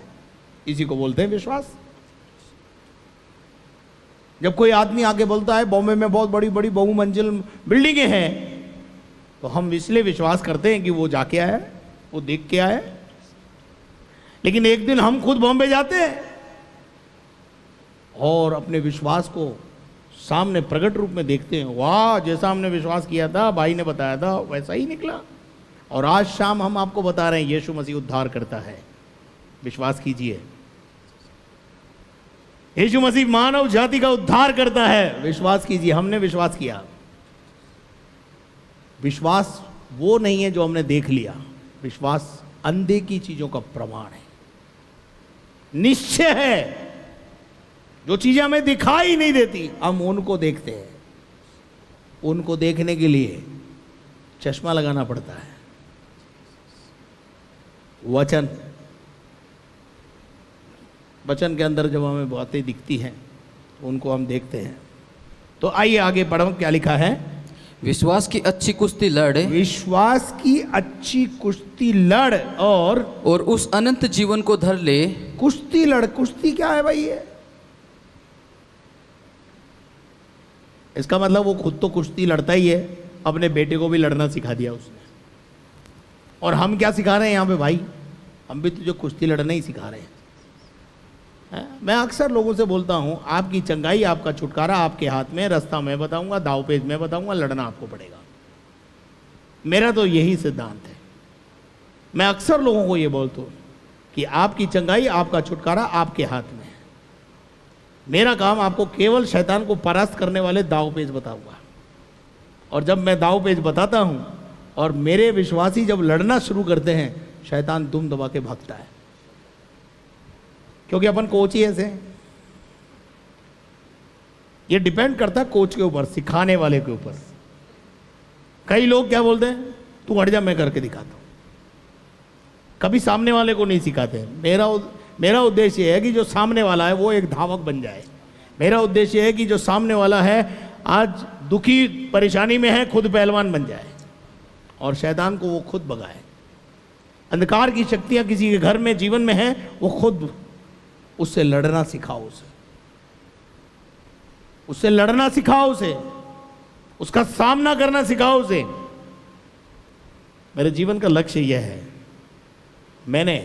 इसी को बोलते हैं विश्वास। जब कोई आदमी आके बोलता है बॉम्बे में बहुत बड़ी बड़ी बहुमंजिल बिल्डिंगें हैं, तो हम इसलिए विश्वास करते हैं कि वो जाके आया, वो देख के आया। लेकिन एक दिन हम खुद बॉम्बे जाते हैं और अपने विश्वास को सामने प्रकट रूप में देखते हैं। वाह, जैसा हमने विश्वास किया था, भाई ने बताया था, वैसा ही निकला। और आज शाम हम आपको बता रहे हैं यीशु मसीह उद्धार करता है, विश्वास कीजिए। यीशु मसीह मानव जाति का उद्धार करता है, विश्वास कीजिए। हमने विश्वास किया। विश्वास वो नहीं है जो हमने देख लिया, विश्वास अंधे की चीजों का प्रमाण है, निश्चय है। जो चीजें हमें दिखाई नहीं देती हम उनको देखते हैं। उनको देखने के लिए चश्मा लगाना पड़ता है। वचन के अंदर जब हमें बातें दिखती हैं तो उनको हम देखते हैं। तो आइए आगे बढ़ो, क्या लिखा है? विश्वास की अच्छी कुश्ती लड़। विश्वास की अच्छी कुश्ती लड़ और उस अनंत जीवन को धर ले। कुश्ती लड़। कुश्ती क्या है भाई? ये इसका मतलब वो खुद तो कुश्ती लड़ता ही है, अपने बेटे को भी लड़ना सिखा दिया उसने। और हम क्या सिखा रहे हैं यहाँ पे भाई? हम भी तुझे कुश्ती लड़ना ही सिखा रहे हैं। मैं अक्सर लोगों से बोलता हूँ, आपकी चंगाई आपका छुटकारा आपके हाथ में, रास्ता मैं बताऊंगा, दाव पेज मैं बताऊंगा, लड़ना आपको पड़ेगा। मेरा तो यही सिद्धांत है। मैं अक्सर लोगों को ये बोलता हूँ कि आपकी चंगाई आपका छुटकारा आपके हाथ में है। मेरा काम आपको केवल शैतान को परास्त करने वाले दाव पेज बताऊंगा। और जब मैं दाव पेज बताता हूं और मेरे विश्वासी जब लड़ना शुरू करते हैं, शैतान दुम दबा के भागता है, क्योंकि अपन कोच ही ऐसे हैं। ये डिपेंड करता है कोच के ऊपर, सिखाने वाले के ऊपर। कई लोग क्या बोलते हैं, तू हट जा मैं करके दिखाता हूं। कभी सामने वाले को नहीं सिखाते। मेरा उद्देश्य है कि जो सामने वाला है वो एक धावक बन जाए। मेरा उद्देश्य है कि जो सामने वाला है आज दुखी परेशानी में है, खुद पहलवान बन जाए और शैतान को वो खुद भगाए। अंधकार की शक्तियां किसी के घर में जीवन में है, वो खुद उससे लड़ना सिखाओ। उससे लड़ना सिखाओ, उसे उसका सामना करना सिखाओ उसे। मेरे जीवन का लक्ष्य यह है, मैंने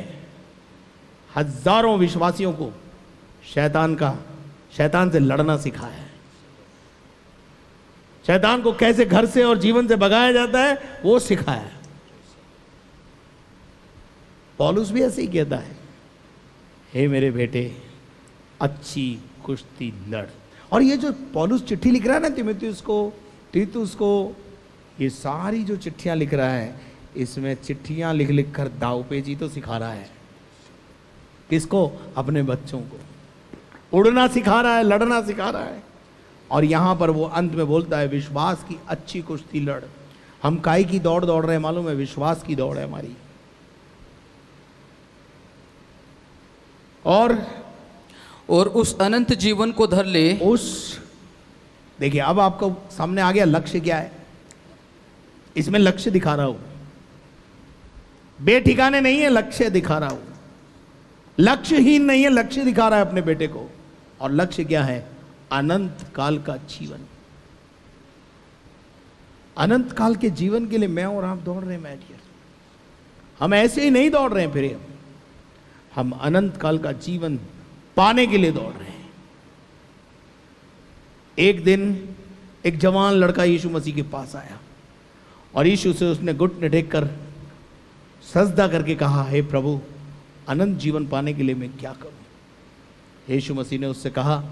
हजारों विश्वासियों को शैतान से लड़ना सिखाया है। शैतान को कैसे घर से और जीवन से भगाया जाता है वो सिखाया है। पौलुस भी ऐसे ही कहता है, हे मेरे बेटे अच्छी कुश्ती लड़। और ये जो पौलुस चिट्ठी लिख रहा है ना तीमुथियुस को, तीतुस को, ये सारी जो चिट्ठियां लिख रहा है, इसमें चिट्ठियां लिख लिख कर दावपेची तो सिखा रहा है। किसको? अपने बच्चों को उड़ना सिखा रहा है, लड़ना सिखा रहा है। और यहां पर वो अंत में बोलता है, विश्वास की अच्छी कुश्ती लड़। हम काई की दौड़ दौड़ रहे हैं मालूम है? विश्वास की दौड़ है हमारी। और उस अनंत जीवन को धर ले। देखिए अब आपको सामने आ गया लक्ष्य क्या है। इसमें लक्ष्य दिखा रहा हूं, बेठिकाने नहीं है, लक्ष्य दिखा रहा हूं। लक्ष्यहीन नहीं है, लक्ष्य दिखा रहा है अपने बेटे को। और लक्ष्य क्या है? अनंत काल का जीवन। अनंत काल के जीवन के लिए मैं और आप दौड़ रहे हैं मैच। हम ऐसे ही नहीं दौड़ रहे हैं फिर, हम अनंत काल का जीवन पाने के लिए दौड़ रहे हैं। एक दिन एक जवान लड़का यीशु मसीह के पास आया और यीशु से उसने घुटने टेक कर सजदा करके कहा, हे प्रभु अनंत जीवन पाने के लिए मैं क्या करूं? यीशु मसीह ने उससे कहा,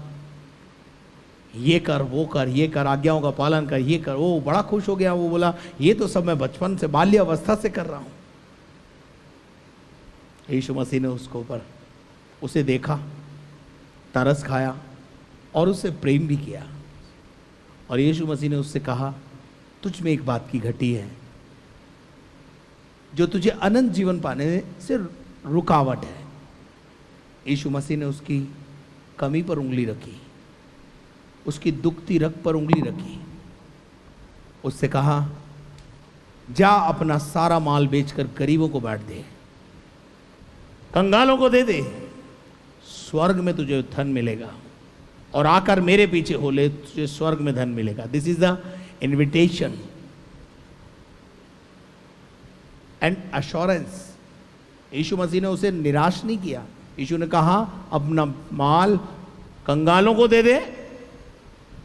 ये कर, वो कर, ये कर, आज्ञाओं का पालन कर, ये कर। वो बड़ा खुश हो गया। वो बोला, ये तो सब मैं बचपन से, बाल्यावस्था से कर रहा हूं। यीशु मसीह ने उसको ऊपर उसे देखा, तरस खाया और उससे प्रेम भी किया। और यीशु मसीह ने उससे कहा, तुझ में एक बात की घटी है जो तुझे अनंत जीवन पाने से रुकावट है। यीशु मसीह ने उसकी कमी पर उंगली रखी, उसकी दुखती रग पर उंगली रखी, उससे कहा, जा अपना सारा माल बेचकर गरीबों को बांट दे, कंगालों को दे दे, स्वर्ग में तुझे धन मिलेगा। और आकर मेरे पीछे हो ले, तुझे स्वर्ग में धन मिलेगा। This is the invitation and assurance. Yeshu Masih ने उसे निराश नहीं किया। यीशु ने कहा, अपना माल कंगालों को दे दे,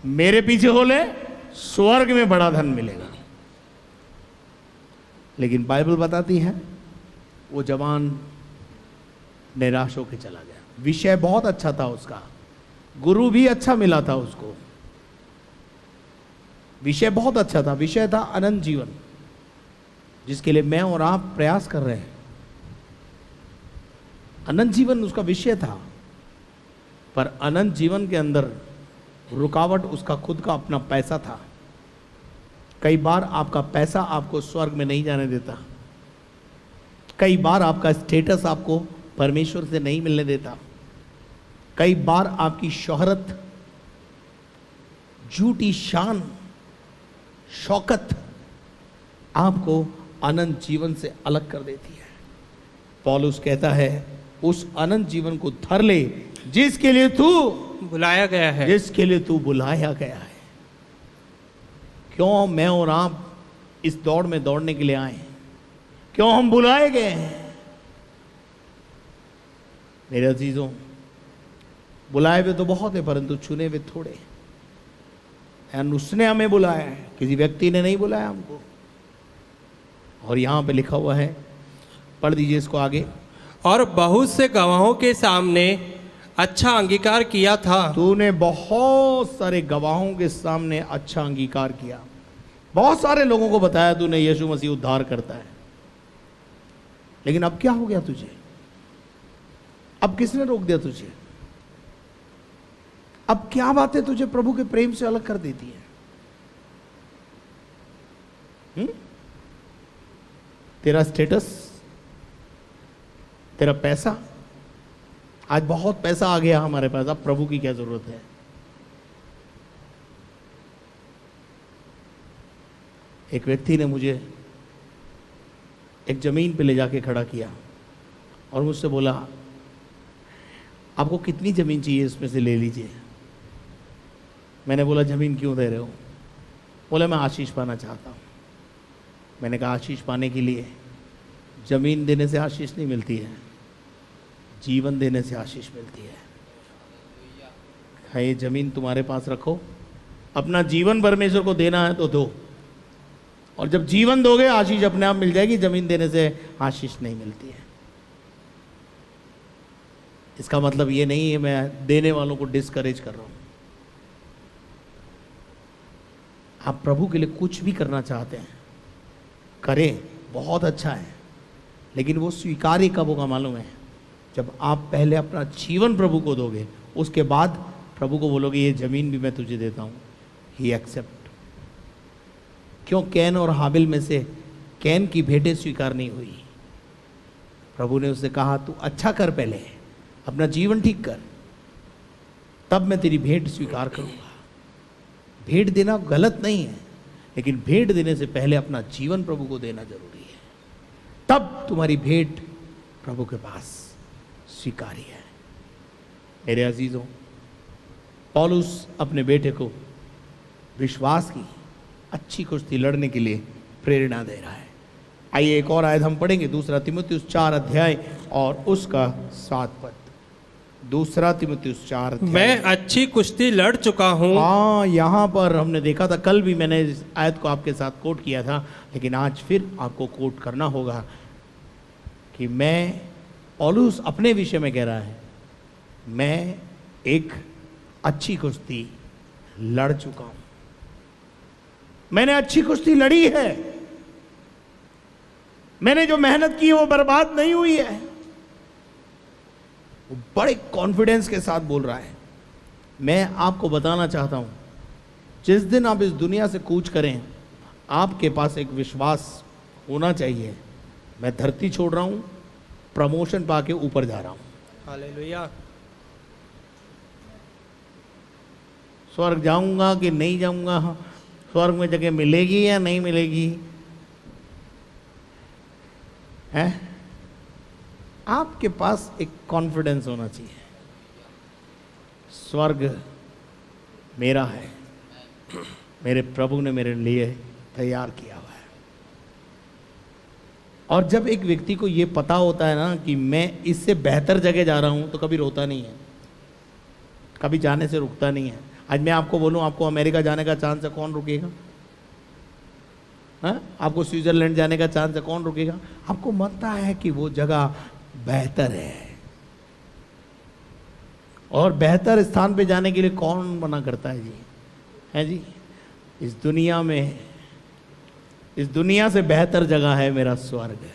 मेरे पीछे हो ले, स्वर्ग में बड़ा धन मिलेगा। लेकिन बाइबल बताती है वो जवान निराश होकर चला गया। विषय बहुत अच्छा था उसका, गुरु भी अच्छा मिला था उसको, विषय बहुत अच्छा था। विषय था अनंत जीवन, जिसके लिए मैं और आप प्रयास कर रहे हैं। अनंत जीवन उसका विषय था, पर अनंत जीवन के अंदर रुकावट उसका खुद का अपना पैसा था। कई बार आपका पैसा आपको स्वर्ग में नहीं जाने देता। कई बार आपका स्टेटस आपको परमेश्वर से नहीं मिलने देता। कई बार आपकी शोहरत, झूठी शान, शौकत आपको अनंत जीवन से अलग कर देती है। पौलुस कहता है, उस अनंत जीवन को धर ले जिसके लिए तू बुलाया गया है, जिसके लिए तू बुलाया गया है। क्यों मैं और आप इस दौड़ में दौड़ने के लिए आए? क्यों हम बुलाए गए हैं? मेरे अजीजों, बुलाए हुए तो बहुत है, परंतु चुने हुए थोड़े। एंड उसने हमें बुलाया है, किसी व्यक्ति ने नहीं बुलाया हमको। और यहां पे लिखा हुआ है, पढ़ दीजिए इसको आगे। और बहुत से गवाहों के सामने अच्छा अंगीकार किया था। तूने बहुत सारे गवाहों के सामने अच्छा अंगीकार किया। बहुत सारे लोगों को बताया तूने यीशु मसीह उद्धार करता है। लेकिन अब क्या हो गया तुझे? अब किसने रोक दिया तुझे? अब क्या बातें तुझे प्रभु के प्रेम से अलग कर देती है? तेरा स्टेटस, तेरा पैसा। आज बहुत पैसा आ गया हमारे पास, अब प्रभु की क्या जरूरत है? एक व्यक्ति ने मुझे एक जमीन पे ले जाके खड़ा किया और मुझसे बोला, आपको कितनी जमीन चाहिए, इसमें से ले लीजिए। मैंने बोला, जमीन क्यों दे रहे हो? बोला, मैं आशीष पाना चाहता हूँ। मैंने कहा, आशीष पाने के लिए जमीन देने से आशीष नहीं मिलती है, जीवन देने से आशीष मिलती है। ये जमीन तुम्हारे पास रखो, अपना जीवन परमेश्वर को देना है तो दो, और जब जीवन दोगे आशीष अपने आप मिल जाएगी। जमीन देने से आशीष नहीं मिलती है। इसका मतलब ये नहीं है मैं देने वालों को डिस्करेज कर रहा हूं। आप प्रभु के लिए कुछ भी करना चाहते हैं, करें, बहुत अच्छा है, लेकिन वो स्वीकार्य कब होगा मालूम है? जब आप पहले अपना जीवन प्रभु को दोगे, उसके बाद प्रभु को बोलोगे ये जमीन भी मैं तुझे देता हूं। ही एक्सेप्ट। क्यों कैन और हाबिल में से कैन की भेंटें स्वीकार नहीं हुई? प्रभु ने उससे कहा तू अच्छा कर, पहले अपना जीवन ठीक कर, तब मैं तेरी भेंट स्वीकार करूंगा। भेंट देना गलत नहीं है, लेकिन भेंट देने से पहले अपना जीवन प्रभु को देना जरूरी है, तब तुम्हारी भेंट प्रभु के पास स्वीकार्य है। मेरे अजीजों, पौलुस अपने बेटे को विश्वास की अच्छी कुश्ती लड़ने के लिए प्रेरणा दे रहा है। आइए एक और आयत हम पढ़ेंगे, 2 तीमुथियुस 4 अध्याय और उसका 7 पद। 2 तीमुथियुस 4 अध्याय। मैं अच्छी कुश्ती लड़ चुका हूँ। हाँ, यहाँ पर हमने देखा था, कल भी मैंने इस आयत को आपके साथ कोट किया था, लेकिन आज फिर आपको कोट करना होगा कि मैं, पौलुस अपने विषय में कह रहा है, मैं एक अच्छी कुश्ती लड़ चुका हूं। मैंने अच्छी कुश्ती लड़ी है। मैंने जो मेहनत की वो बर्बाद नहीं हुई है। वो बड़े कॉन्फिडेंस के साथ बोल रहा है। मैं आपको बताना चाहता हूं, जिस दिन आप इस दुनिया से कूच करें, आपके पास एक विश्वास होना चाहिए, मैं धरती छोड़ रहा हूं, प्रमोशन पाके ऊपर जा रहा हूं। हालेलुया। स्वर्ग जाऊंगा कि नहीं जाऊंगा, स्वर्ग में जगह मिलेगी या नहीं मिलेगी, है? आपके पास एक कॉन्फिडेंस होना चाहिए, स्वर्ग मेरा है, मेरे प्रभु ने मेरे लिए तैयार किया हुआ है। और जब एक व्यक्ति को ये पता होता है ना कि मैं इससे बेहतर जगह जा रहा हूं, तो कभी रोता नहीं है, कभी जाने से रुकता नहीं है। आज मैं आपको बोलूं, आपको अमेरिका जाने का चांस है, कौन रुकेगा? हाँ, आपको स्विट्जरलैंड जाने का चांस है, कौन रुकेगा? आपको मनता है कि वो जगह बेहतर है, और बेहतर स्थान पे जाने के लिए कौन मना करता है जी? है जी? इस दुनिया में, इस दुनिया से बेहतर जगह है मेरा स्वर्ग।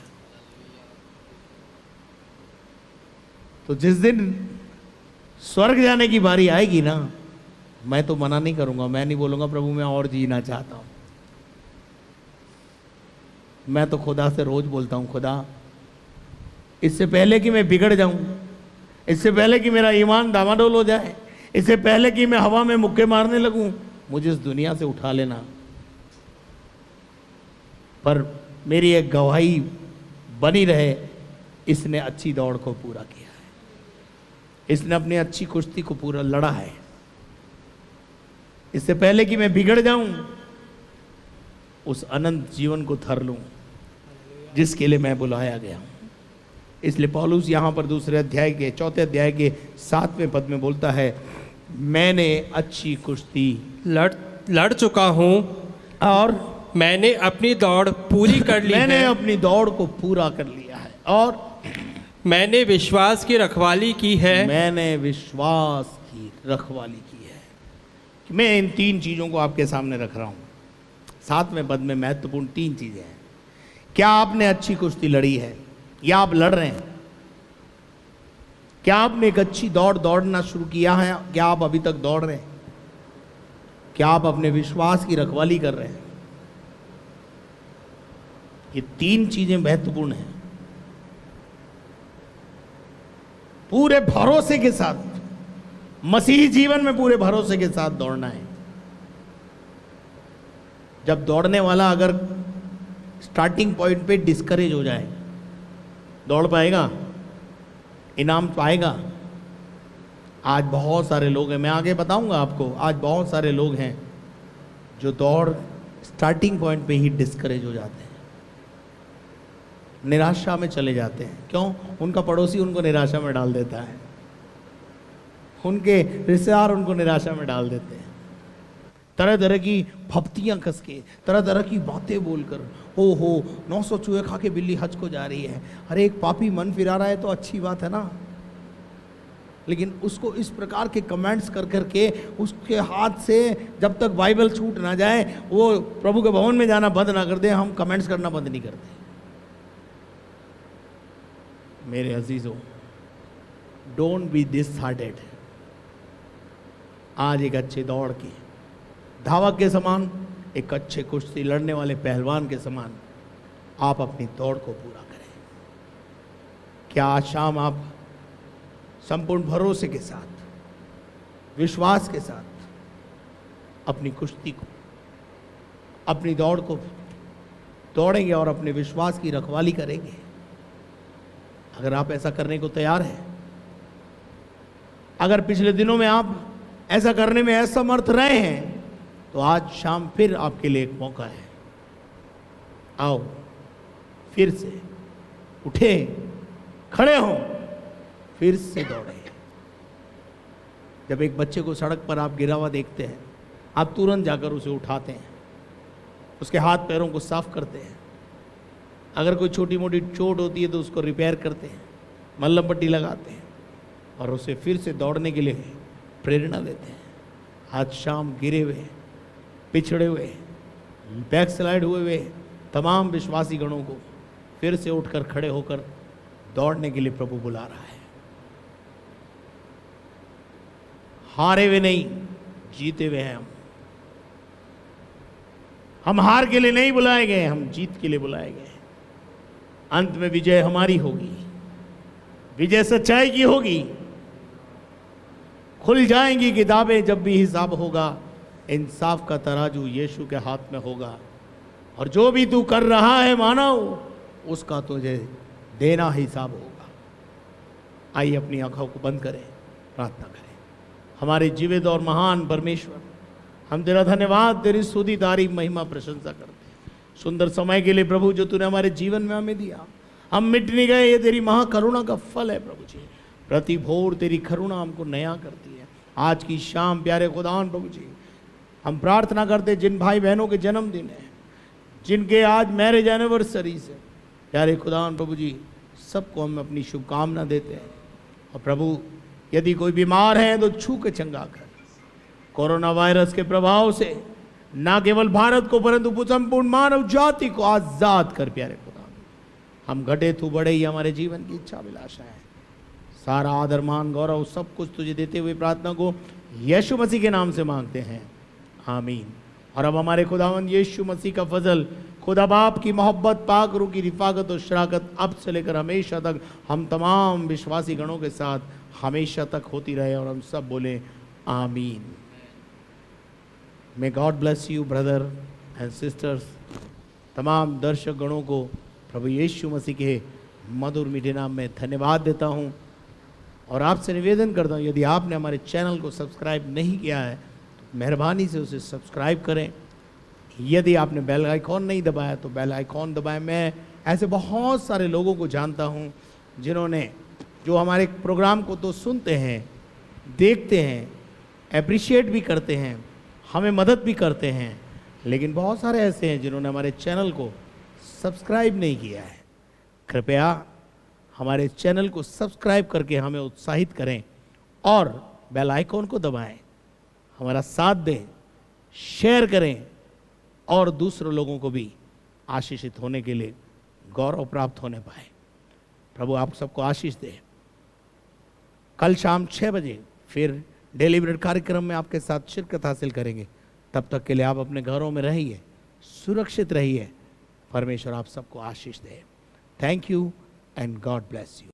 तो जिस दिन स्वर्ग जाने की बारी आएगी ना, मैं तो मना नहीं करूंगा, मैं नहीं बोलूंगा प्रभु मैं और जीना चाहता हूं। मैं तो खुदा से रोज बोलता हूं, खुदा इससे पहले कि मैं बिगड़ जाऊं, इससे पहले कि मेरा ईमान डामाडोल हो जाए, इससे पहले कि मैं हवा में मुक्के मारने लगूं, मुझे इस दुनिया से उठा लेना। पर मेरी एक गवाही बनी रहे, इसने अच्छी दौड़ को पूरा किया है, इसने अपनी अच्छी कुश्ती को पूरा लड़ा है। इससे पहले कि मैं बिगड़ जाऊं, उस अनंत जीवन को थर लूं जिसके लिए मैं बुलाया गया हूं। इसलिए पौलुस यहां पर 2 अध्याय के 4 अध्याय के 7वें पद में बोलता है, मैंने अच्छी कुश्ती लड़ चुका हूँ और मैंने अपनी दौड़ पूरी कर ली मैंने है। अपनी दौड़ को पूरा कर लिया है, और मैंने विश्वास की रखवाली की है। मैंने विश्वास की रखवाली की है। मैं इन 3 चीज़ों को आपके सामने रख रहा हूँ। 7वें पद में महत्वपूर्ण 3 चीज़ें हैं। क्या आपने अच्छी कुश्ती लड़ी है, या आप लड़ रहे हैं? क्या आपने एक अच्छी दौड़ दौड़ना शुरू किया है? क्या आप अभी तक दौड़ रहे हैं? क्या आप अपने विश्वास की रखवाली कर रहे हैं? ये 3 चीजें महत्वपूर्ण हैं। पूरे भरोसे के साथ, मसीही जीवन में पूरे भरोसे के साथ दौड़ना है। जब दौड़ने वाला अगर स्टार्टिंग पॉइंट पे डिस्करेज हो जाए, दौड़ पाएगा? इनाम पाएगा? आज बहुत सारे लोग हैं, मैं आगे बताऊंगा आपको, आज बहुत सारे लोग हैं जो दौड़ स्टार्टिंग पॉइंट पे ही डिस्करेज हो जाते हैं। निराशा में चले जाते हैं। क्यों? उनका पड़ोसी उनको निराशा में डाल देता है, उनके रिश्तेदार उनको निराशा में डाल देते हैं। तरह तरह की फप्तियाँ कस के, तरह तरह की बातें बोलकर, ओ हो 900 चूहे खा के बिल्ली हज को जा रही है, अरे एक पापी मन फिरा रहा है तो अच्छी बात है ना। लेकिन उसको इस प्रकार के कमेंट्स कर करके उसके हाथ से जब तक बाइबल छूट ना जाए, वो प्रभु के भवन में जाना बंद ना कर दे, हम कमेंट्स करना बंद नहीं करते। मेरे अजीजों, डोंट बी डिसहार्टेड। आज एक अच्छे दौड़ के धावक के समान, एक अच्छे कुश्ती लड़ने वाले पहलवान के समान आप अपनी दौड़ को पूरा करें। क्या आज शाम आप संपूर्ण भरोसे के साथ, विश्वास के साथ अपनी कुश्ती को, अपनी दौड़ को दौड़ेंगे और अपने विश्वास की रखवाली करेंगे? अगर आप ऐसा करने को तैयार हैं, अगर पिछले दिनों में आप ऐसा करने में असमर्थ रहे हैं, तो आज शाम फिर आपके लिए एक मौका है। आओ फिर से उठे, खड़े हों, फिर से दौड़े। जब एक बच्चे को सड़क पर आप गिरा हुआ देखते हैं, आप तुरंत जाकर उसे उठाते हैं, उसके हाथ पैरों को साफ करते हैं। अगर कोई छोटी मोटी चोट होती है तो उसको रिपेयर करते हैं, मल्लम पट्टी लगाते हैं और उसे फिर से दौड़ने के लिए प्रेरणा देते हैं। आज शाम गिरे हुए, पिछड़े हुए, बैक स्लाइड हुए हुए तमाम विश्वासी गणों को फिर से उठकर खड़े होकर दौड़ने के लिए प्रभु बुला रहा है। हारे हुए नहीं, जीते हुए हैं हम हार के लिए नहीं बुलाए गए, हम जीत के लिए बुलाए गए। अंत में विजय हमारी होगी, विजय सच्चाई की होगी। खुल जाएंगी किताबें जब भी हिसाब होगा, इंसाफ का तराजू यीशु के हाथ में होगा, और जो भी तू कर रहा है मानव, उसका तुझे देना हिसाब होगा। आइए अपनी आंखों को बंद करें, प्रार्थना करें। हमारे जीवित और महान परमेश्वर, हम तेरा धन्यवाद, तेरी स्तुति, तारीफ, महिमा, प्रशंसा करते हैं सुंदर समय के लिए प्रभु, जो तूने हमारे जीवन में हमें दिया। हम मिट नहीं गए, ये तेरी महाकरुणा का फल है प्रभु जी। प्रति भोर तेरी करुणा हमको नया करती है। आज की शाम प्यारे खुदावन प्रभु जी, हम प्रार्थना करते जिन भाई बहनों के जन्मदिन है, जिनके आज मैरिज एनिवर्सरी से, प्यारे खुदावन प्रभु जी, सबको हम अपनी शुभकामना देते हैं। और प्रभु, यदि कोई बीमार है तो छू के चंगा कर। कोरोना वायरस के प्रभाव से ना केवल भारत को परंतु संपूर्ण मानव जाति को आजाद कर प्यारे खुदा। हम घटे तू बढ़े ही हमारे जीवन की इच्छा अभिलाषा है। सारा आदर मान गौरव सब कुछ तुझे देते हुए प्रार्थना को यीशु मसीह के नाम से मांगते हैं, आमीन। और अब हमारे खुदावंद यीशु मसीह का फजल, खुदा बाप की मोहब्बत, पाक रूह की रिफाकत और शराकत अब से लेकर हमेशा तक हम तमाम विश्वासी गणों के साथ हमेशा तक होती रहे। और हम सब बोले आमीन। May God bless you brother and sisters. तमाम दर्शक गणों को प्रभु यीशु मसीह के मधुर मीठे नाम में धन्यवाद देता हूँ। और आपसे निवेदन करता हूँ, यदि आपने हमारे चैनल को सब्सक्राइब नहीं किया है तो मेहरबानी से उसे सब्सक्राइब करें। यदि आपने बेल आइकॉन नहीं दबाया तो बेल आइकॉन दबाएं। मैं ऐसे बहुत सारे लोगों को जानता हूँ जिन्होंने, जो हमारे प्रोग्राम को तो सुनते हैं, देखते हैं, अप्रिशिएट भी करते हैं, हमें मदद भी करते हैं, लेकिन बहुत सारे ऐसे हैं जिन्होंने हमारे चैनल को सब्सक्राइब नहीं किया है। कृपया हमारे चैनल को सब्सक्राइब करके हमें उत्साहित करें और बेल आइकॉन को दबाएं, हमारा साथ दें, शेयर करें और दूसरे लोगों को भी आशीषित होने के लिए गौरव प्राप्त होने पाए। प्रभु आप सबको आशीष दे। कल शाम 6 बजे फिर डेली ब्रेड कार्यक्रम में आपके साथ शिरकत हासिल करेंगे। तब तक के लिए आप अपने घरों में रहिए, सुरक्षित रहिए। परमेश्वर आप सबको आशीष दे। Thank you and God bless you.